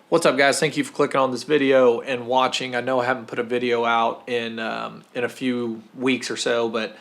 What's up, guys? Thank you for clicking on this video and watching. I know I haven't put a video out in a few weeks or so, but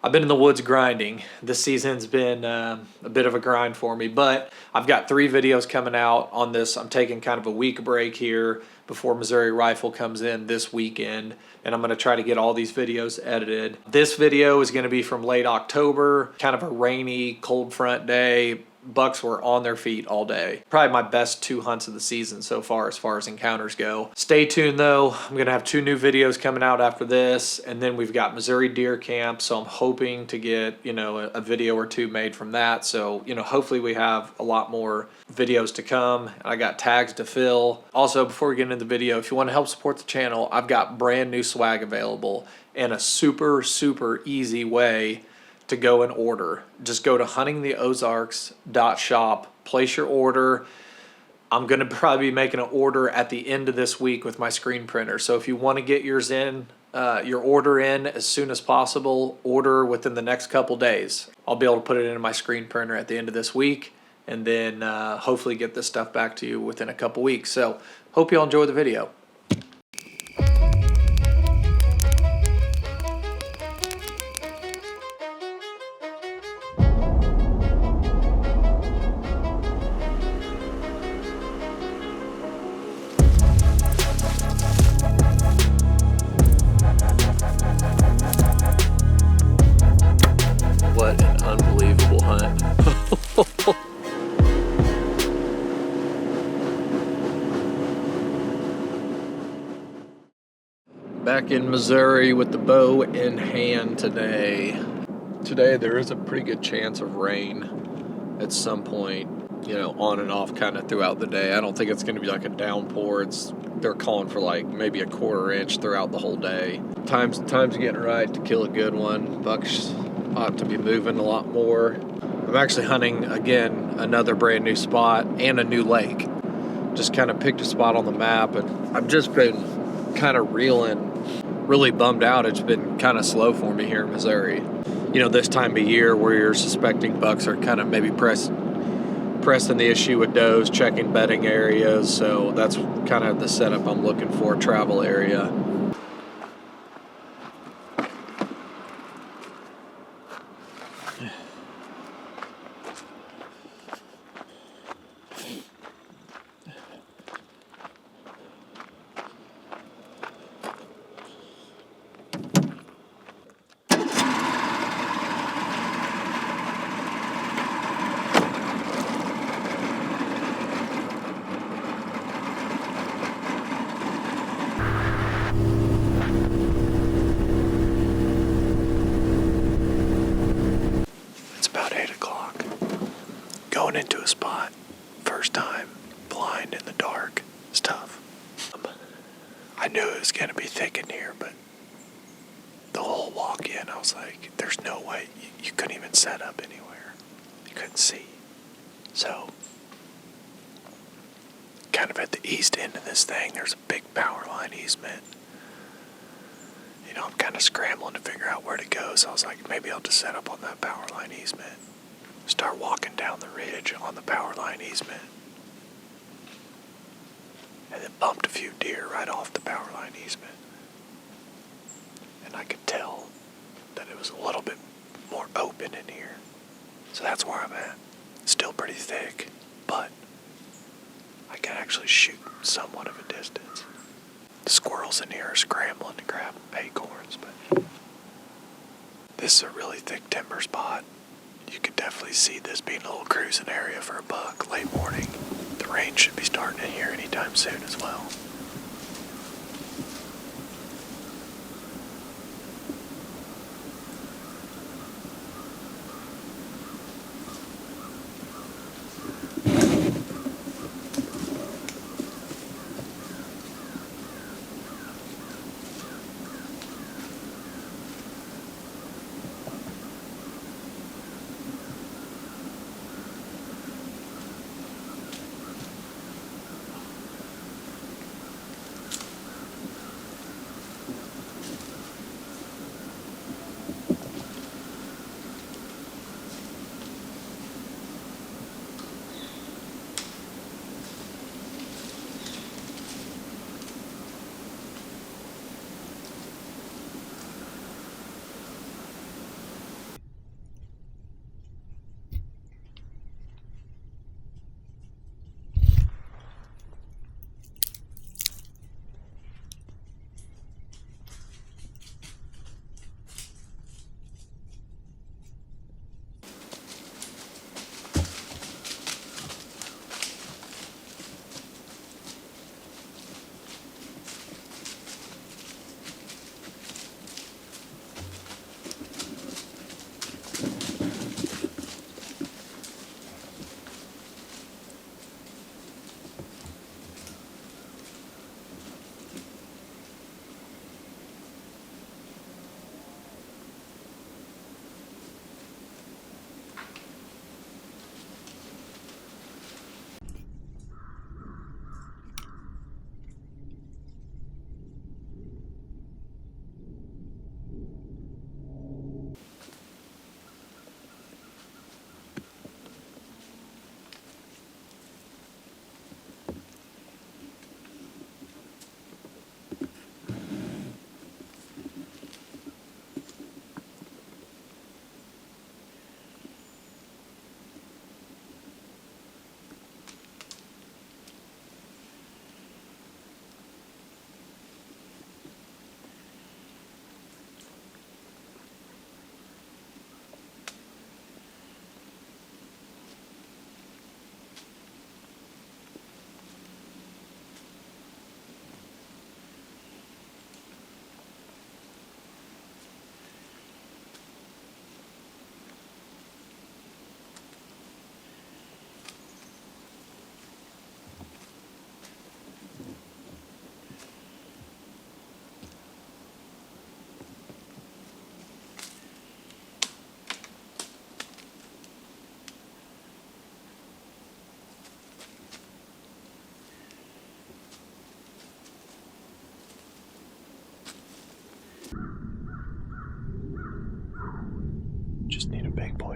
I've been in the woods grinding. This season's been a bit of a grind for me, but I've got 3 videos coming out on this. I'm taking kind of a week break here before Missouri Rifle comes in this weekend, and I'm going to try to get all these videos edited. This video is going to be from late October, kind of a rainy, cold front day. Bucks were on their feet all day. Probably my best 2 hunts of the season so far as encounters go. Stay tuned though. I'm gonna have 2 new videos coming out after this, and then we've got Missouri deer camp, so I'm hoping to get, a video or 2 made from that. So, hopefully we have a lot more videos to come. I got tags to fill. Also, before we get into the video, if you want to help support the channel, I've got brand new swag available and a super easy way to go and order. Just go to huntingtheozarks.shop, place your order. I'm going to probably be making an order at the end of this week with my screen printer. So if you want to get yours in, your order in as soon as possible, order within the next couple days. I'll be able to put it in my screen printer at the end of this week, and then hopefully get this stuff back to you within a couple weeks. So hope you all enjoy the video. What an unbelievable hunt. Back in Missouri with the bow in hand today. Today there is a pretty good chance of rain at some point, on and off kind of throughout the day. I don't think it's going to be like a downpour. They're calling for like maybe a 1/4 inch throughout the whole day. Time's getting right to kill a good one. Bucks ought to be moving a lot more. I'm actually hunting again another brand new spot and a new lake. Just kind of picked a spot on the map, and I've just been kind of really bummed out. It's been kind of slow for me here in Missouri. This time of year where you're suspecting bucks are kind of maybe pressing the issue with does, checking bedding areas. So that's kind of the setup I'm looking for, travel area. Going into a spot, first time, blind in the dark, it's tough. I knew it was going to be thick in here, but the whole walk in, I was like, there's no way, you couldn't even set up anywhere. You couldn't see. So, kind of at the east end of this thing, there's a big power line easement. I'm kind of scrambling to figure out where to go, so I was like, maybe I'll just set up on that power line easement. Start walking down the ridge on the power line easement. And then bumped a few deer right off the power line easement. And I could tell that it was a little bit more open in here. So that's where I'm at. Still pretty thick, but I can actually shoot somewhat of a distance. The squirrels in here are scrambling to grab acorns, but this is a really thick timber spot. You could definitely see this being a little cruising area for a buck late morning. The rain should be starting in here anytime soon as well.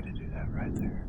to do that right there.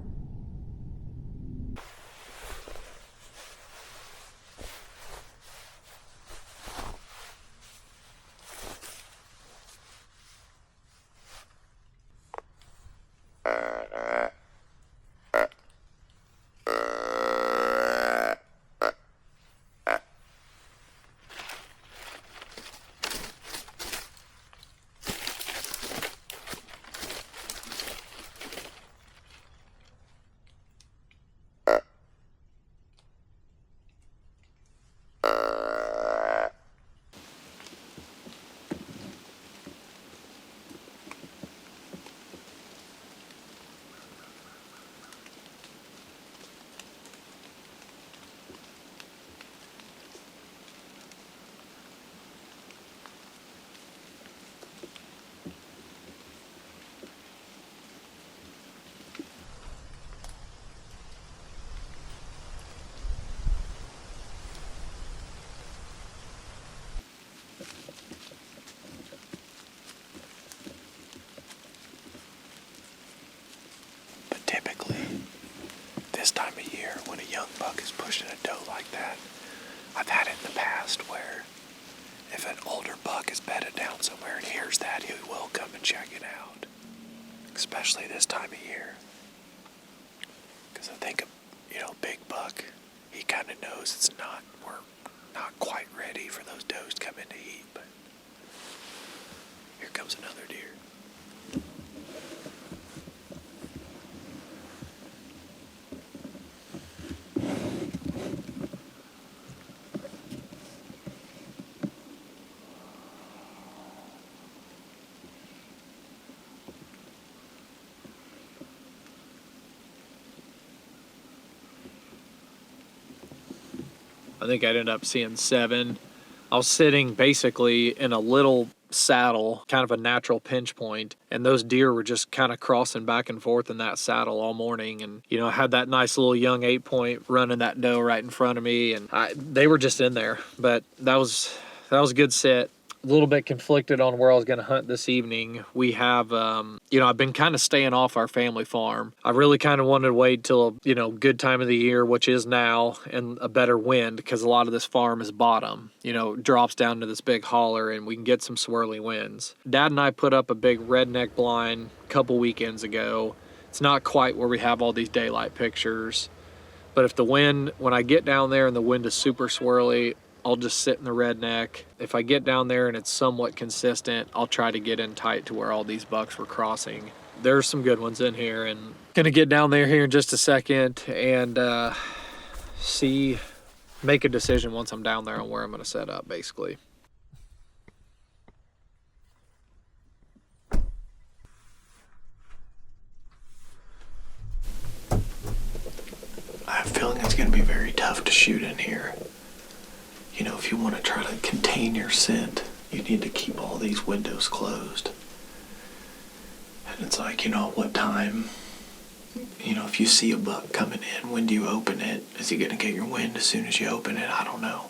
Typically, this time of year, when a young buck is pushing a doe like that, I've had it in the past where if an older buck is bedded down somewhere and hears that, he will come and check it out. Especially this time of year. Because I think, big buck, he kind of knows we're not quite ready for those does to come into heat, but here comes another deer. I think I ended up seeing 7. I was sitting basically in a little saddle, kind of a natural pinch point, and those deer were just kind of crossing back and forth in that saddle all morning. And I had that nice little young 8-point running that doe right in front of me, and they were just in there. But that was a good sit. A little bit conflicted on where I was going to hunt this evening. We have, I've been kind of staying off our family farm. I really kind of wanted to wait till, good time of the year, which is now, and a better wind, because a lot of this farm is bottom, drops down to this big holler, and we can get some swirly winds. Dad and I put up a big redneck blind a couple weekends ago. It's not quite where we have all these daylight pictures, but if the wind, when I get down there and the wind is super swirly, I'll just sit in the redneck. If I get down there and it's somewhat consistent, I'll try to get in tight to where all these bucks were crossing. There's some good ones in here, and gonna get down there here in just a second and make a decision once I'm down there on where I'm gonna set up, basically. I have a feeling it's gonna be very tough to shoot in here. If you want to try to contain your scent, you need to keep all these windows closed. And it's like, at what time, if you see a buck coming in, when do you open it? Is he going to get your wind as soon as you open it? I don't know.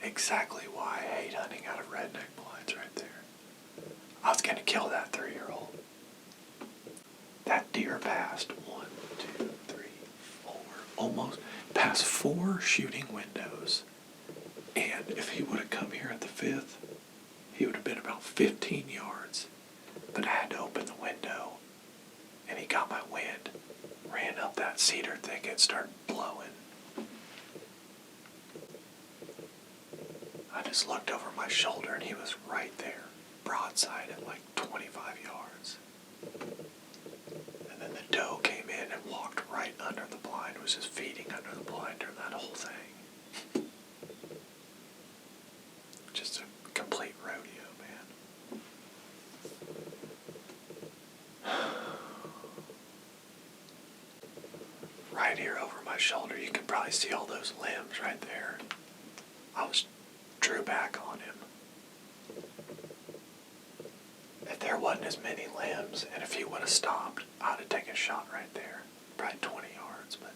exactly why I hate hunting out of redneck blinds right there. I was going to kill that 3-year-old. That deer passed 1, 2, 3, 4, almost past 4 shooting windows. And if he would have come here at the 5th, he would have been about 15 yards. But I had to open the window, and he got my wind, ran up that cedar thicket, started blowing. I just looked over my shoulder, and he was right there, broadside at like 25 yards. And then the doe came in and walked right under the blind, was just feeding under the blind during that whole thing. Just a complete rodeo, man. Right here over my shoulder, you can probably see all those limbs right there. I drew back on him. If there wasn't as many limbs, and if he would have stopped, I'd have taken a shot right there. Probably 20 yards, but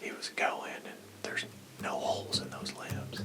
he was going, and there's no holes in those limbs.